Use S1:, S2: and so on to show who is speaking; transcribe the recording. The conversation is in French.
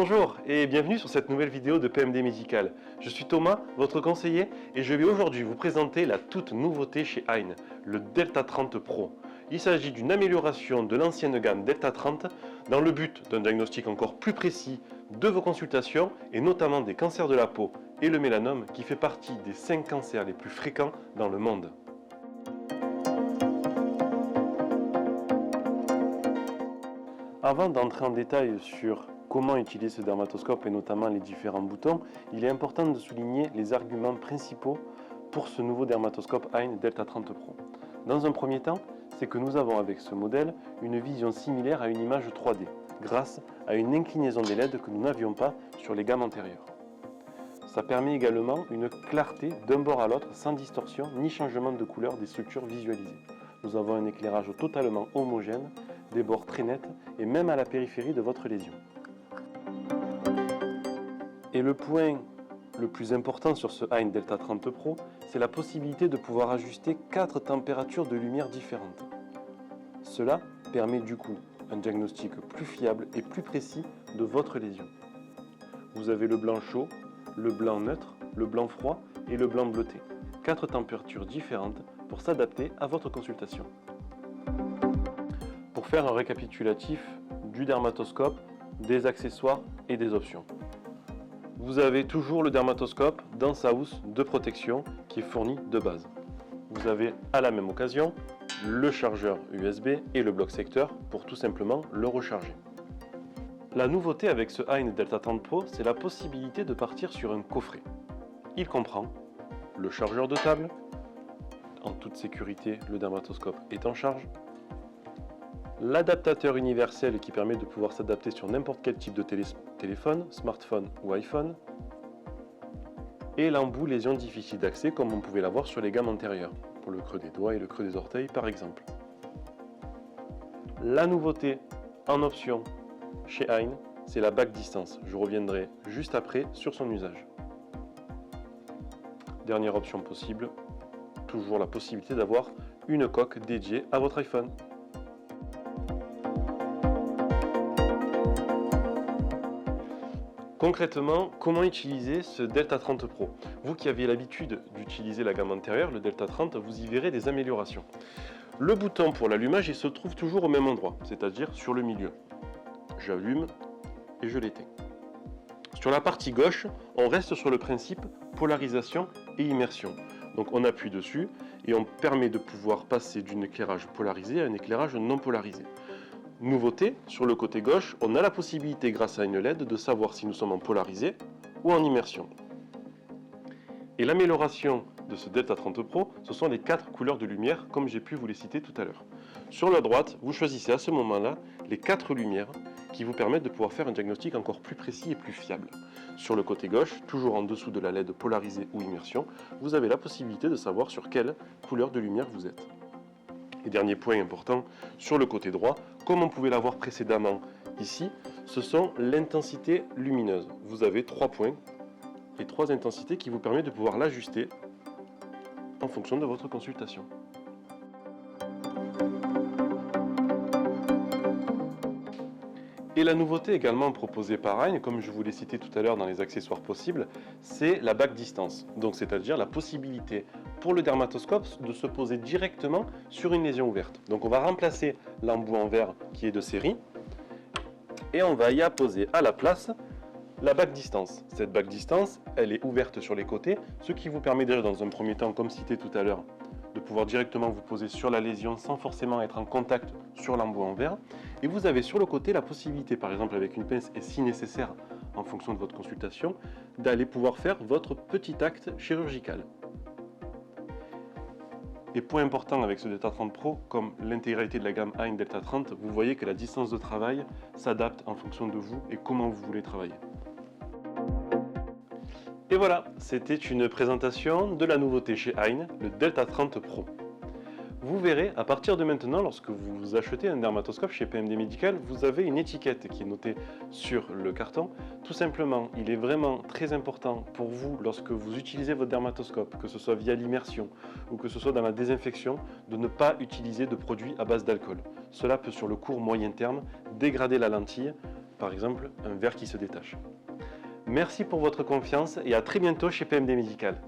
S1: Bonjour et bienvenue sur cette nouvelle vidéo de PMD Médical. Je suis Thomas, votre conseiller, et je vais aujourd'hui vous présenter la toute nouveauté chez Hein, le Delta 30 Pro. Il s'agit d'une amélioration de l'ancienne gamme Delta 30 dans le but d'un diagnostic encore plus précis de vos consultations et notamment des cancers de la peau et le mélanome qui fait partie des 5 cancers les plus fréquents dans le monde. Avant d'entrer en détail sur comment utiliser ce dermatoscope et notamment les différents boutons, il est important de souligner les arguments principaux pour ce nouveau dermatoscope Hein Delta 30 Pro. Dans un premier temps, c'est que nous avons avec ce modèle une vision similaire à une image 3D, grâce à une inclinaison des LED que nous n'avions pas sur les gammes antérieures. Ça permet également une clarté d'un bord à l'autre sans distorsion ni changement de couleur des structures visualisées. Nous avons un éclairage totalement homogène, des bords très nets et même à la périphérie de votre lésion. Et le point le plus important sur ce Hein Delta 30 Pro, c'est la possibilité de pouvoir ajuster 4 températures de lumière différentes. Cela permet du coup un diagnostic plus fiable et plus précis de votre lésion. Vous avez le blanc chaud, le blanc neutre, le blanc froid et le blanc bleuté. 4 températures différentes pour s'adapter à votre consultation. Pour faire un récapitulatif du dermatoscope, des accessoires et des options. Vous avez toujours le dermatoscope dans sa housse de protection qui est fournie de base. Vous avez à la même occasion le chargeur USB et le bloc secteur pour tout simplement le recharger. La nouveauté avec ce Hein Delta 30 Pro, c'est la possibilité de partir sur un coffret. Il comprend le chargeur de table, en toute sécurité le dermatoscope est en charge, l'adaptateur universel qui permet de pouvoir s'adapter sur n'importe quel type de téléphone, smartphone ou iPhone, et l'embout lésion difficile d'accès comme on pouvait l'avoir sur les gammes antérieures, pour le creux des doigts et le creux des orteils par exemple. La nouveauté en option chez Hein, c'est la bague distance. Je reviendrai juste après sur son usage. Dernière option possible, toujours la possibilité d'avoir une coque dédiée à votre iPhone. Concrètement, comment utiliser ce Delta 30 Pro? Vous qui aviez l'habitude d'utiliser la gamme antérieure, le Delta 30, vous y verrez des améliorations. Le bouton pour l'allumage, il se trouve toujours au même endroit, c'est-à-dire sur le milieu. J'allume et je l'éteins. Sur la partie gauche, on reste sur le principe polarisation et immersion. Donc on appuie dessus et on permet de pouvoir passer d'un éclairage polarisé à un éclairage non polarisé. Nouveauté, sur le côté gauche, on a la possibilité grâce à une LED de savoir si nous sommes en polarisé ou en immersion. Et l'amélioration de ce Delta 30 Pro, ce sont les 4 couleurs de lumière comme j'ai pu vous les citer tout à l'heure. Sur la droite, vous choisissez à ce moment-là les 4 lumières qui vous permettent de pouvoir faire un diagnostic encore plus précis et plus fiable. Sur le côté gauche, toujours en dessous de la LED polarisée ou immersion, vous avez la possibilité de savoir sur quelle couleur de lumière vous êtes. Et dernier point important, sur le côté droit, comme on pouvait l'avoir précédemment ici, ce sont l'intensité lumineuse. Vous avez 3 points et 3 intensités qui vous permettent de pouvoir l'ajuster en fonction de votre consultation. Et la nouveauté également proposée par Hein, comme je vous l'ai cité tout à l'heure dans les accessoires possibles, c'est la bague distance. Donc c'est-à-dire la possibilité pour le dermatoscope de se poser directement sur une lésion ouverte. Donc on va remplacer l'embout en verre qui est de série et on va y apposer à la place la bague distance. Cette bague distance, elle est ouverte sur les côtés, ce qui vous permet déjà dans un premier temps, comme cité tout à l'heure, de pouvoir directement vous poser sur la lésion sans forcément être en contact sur l'embout en verre. Et vous avez sur le côté la possibilité, par exemple avec une pince et si nécessaire en fonction de votre consultation, d'aller pouvoir faire votre petit acte chirurgical. Et point important avec ce Delta 30 Pro, comme l'intégralité de la gamme Hein Delta 30, vous voyez que la distance de travail s'adapte en fonction de vous et comment vous voulez travailler. Et voilà, c'était une présentation de la nouveauté chez Hein, le Delta 30 Pro. Vous verrez, à partir de maintenant, lorsque vous achetez un dermatoscope chez PMD Médical, vous avez une étiquette qui est notée sur le carton. Tout simplement, il est vraiment très important pour vous, lorsque vous utilisez votre dermatoscope, que ce soit via l'immersion ou que ce soit dans la désinfection, de ne pas utiliser de produits à base d'alcool. Cela peut, sur le court moyen terme, dégrader la lentille par exemple un verre qui se détache. Merci pour votre confiance et à très bientôt chez PMD Médical.